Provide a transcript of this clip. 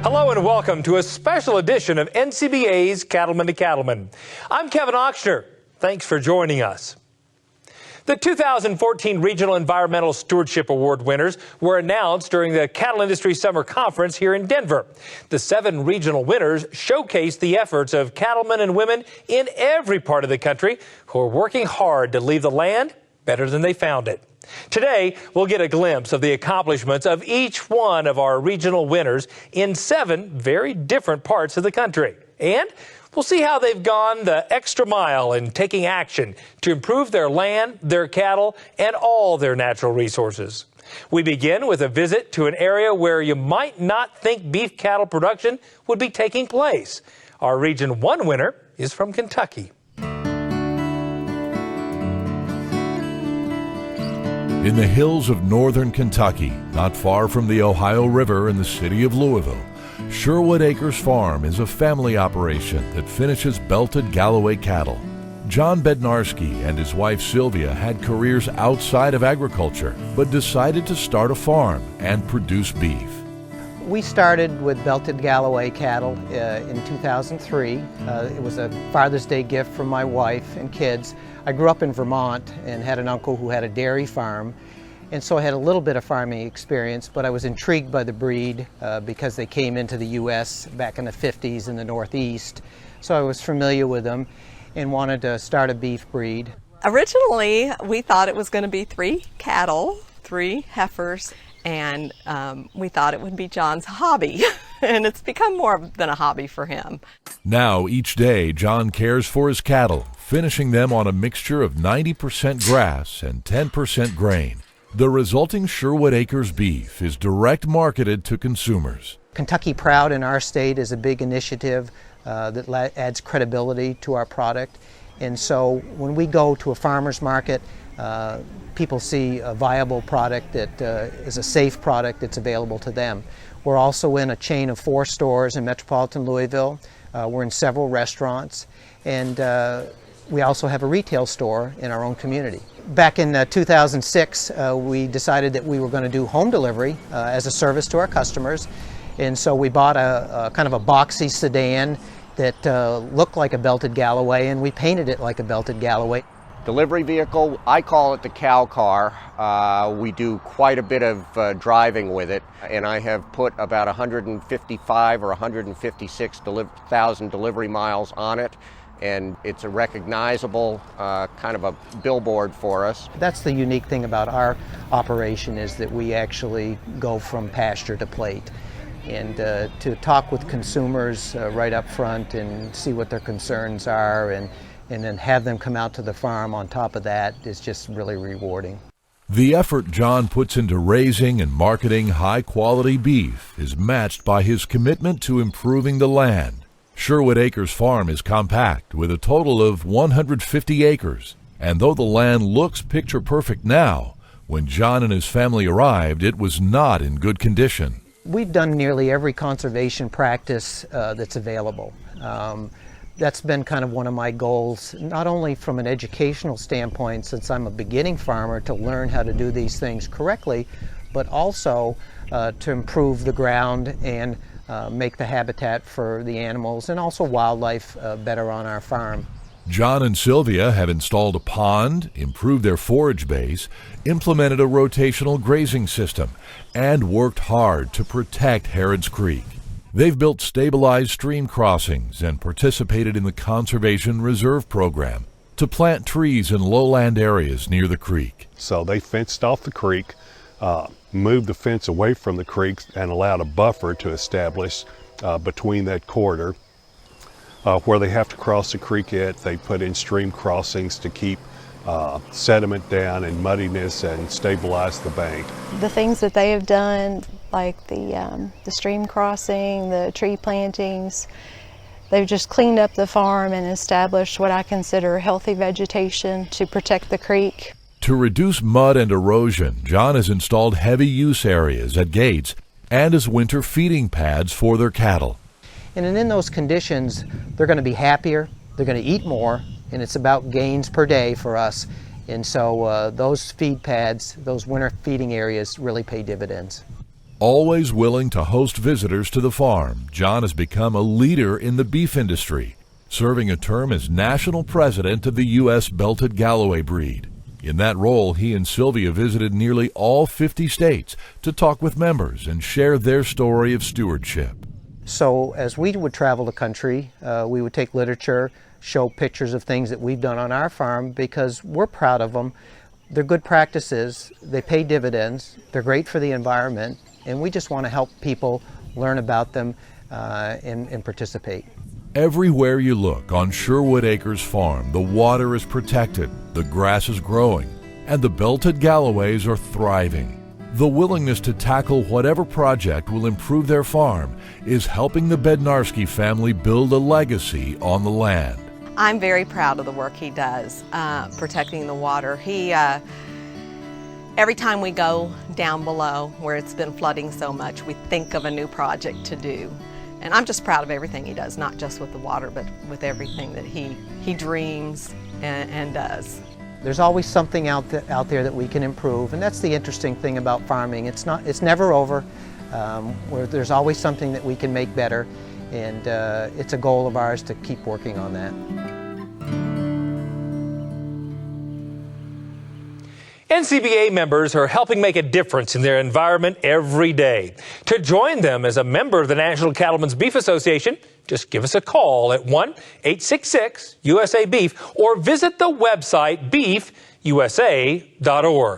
Hello and welcome to a special edition of NCBA's Cattleman to Cattleman. I'm Kevin Ochsner. Thanks for joining us. The 2014 Regional Environmental Stewardship Award winners were announced during the Cattle Industry Summer Conference here in Denver. The 7 regional winners showcased the efforts of cattlemen and women in every part of the country who are working hard to leave the land better than they found it. Today, we'll get a glimpse of the accomplishments of each one of our regional winners in 7 very different parts of the country. And we'll see how they've gone the extra mile in taking action to improve their land, their cattle, and all their natural resources. We begin with a visit to an area where you might not think beef cattle production would be taking place. Our Region 1 winner is from Kentucky. In the hills of northern Kentucky, not far from the Ohio River in the city of Louisville, Sherwood Acres Farm is a family operation that finishes belted Galloway cattle. John BEDNARSKI and his wife Sylvia had careers outside of agriculture, but decided to start a farm and produce beef. We started with belted Galloway cattle in 2003. It was a Father's Day gift from my wife and kids. I grew up in Vermont and had an uncle who had a dairy farm, and so I had a little bit of farming experience, but I was intrigued by the breed because they came into the U.S. back in the 50s in the Northeast. So I was familiar with them and wanted to start a beef breed. Originally, we thought it was going to be 3 cattle, 3 heifers, and we thought it would be John's hobby, and it's become more than a hobby for him. Now, each day, John cares for his cattle, finishing them on a mixture of 90% grass and 10% grain. The resulting Sherwood Acres beef is direct marketed to consumers. Kentucky Proud in our state is a big initiative that adds credibility to our product. And so when we go to a farmer's market, people see a viable product that is a safe product that's available to them. We're also in a chain of 4 stores in metropolitan Louisville. We're in several restaurants, and we also have a retail store in our own community. Back in 2006, we decided that we were going to do home delivery as a service to our customers, and so we bought a kind of a boxy sedan that looked like a belted Galloway, and we painted it like a belted Galloway. Delivery vehicle, I call it the cow car. We do quite a bit of driving with it, and I have put about 155 or 156,000 delivery miles on it, and it's a recognizable kind of a billboard for us. That's the unique thing about our operation, is that we actually go from pasture to plate. And to talk with consumers right up front and see what their concerns are, and then have them come out to the farm on top of that is just really rewarding. The effort John puts into raising and marketing high-quality beef is matched by his commitment to improving the land. Sherwood Acres Farm is compact with a total of 150 acres, and though the land looks picture-perfect now, when John and his family arrived, it was not in good condition. We've done nearly every conservation practice that's available. That's been kind of one of my goals, not only from an educational standpoint, since I'm a beginning farmer, to learn how to do these things correctly, but also to improve the ground and make the habitat for the animals and also wildlife better on our farm. John and Sylvia have installed a pond, improved their forage base, implemented a rotational grazing system, and worked hard to protect Harrods Creek. They've built stabilized stream crossings and participated in the Conservation Reserve Program to plant trees in lowland areas near the creek. So they fenced off the creek, moved the fence away from the creek, and allowed a buffer to establish between that corridor. Where they have to cross the creek at, they put in stream crossings to keep sediment down and muddiness and stabilize the bank. The things that they have done, like the stream crossing, the tree plantings, they've just cleaned up the farm and established what I consider healthy vegetation to protect the creek. To reduce mud and erosion, John has installed heavy use areas at gates and as winter feeding pads for their cattle. And in those conditions, they're going to be happier, they're going to eat more, and it's about gains per day for us. And so those feed pads, those winter feeding areas really pay dividends. Always willing to host visitors to the farm, John has become a leader in the beef industry, serving a term as national president of the U.S. Belted Galloway breed. In that role, he and Sylvia visited nearly all 50 states to talk with members and share their story of stewardship. So as we would travel the country, we would take literature, show pictures of things that we've done on our farm because we're proud of them. They're good practices, they pay dividends, they're great for the environment, and we just want to help people learn about them and participate. Everywhere you look on Sherwood Acres Farm, the water is protected, the grass is growing, and the Belted Galloways are thriving. The willingness to tackle whatever project will improve their farm is helping the BEDNARSKI family build a legacy on the land. I'm very proud of the work he does, protecting the water. Every time we go down below where it's been flooding so much, we think of a new project to do. And I'm just proud of everything he does, not just with the water, but with everything that he dreams and does. There's always something out there that we can improve, and that's the interesting thing about farming. It's never over. There's always something that we can make better, and it's a goal of ours to keep working on that. NCBA members are helping make a difference in their environment every day. To join them as a member of the National Cattlemen's Beef Association, just give us a call at 1-866-USA-BEEF or visit the website beefusa.org.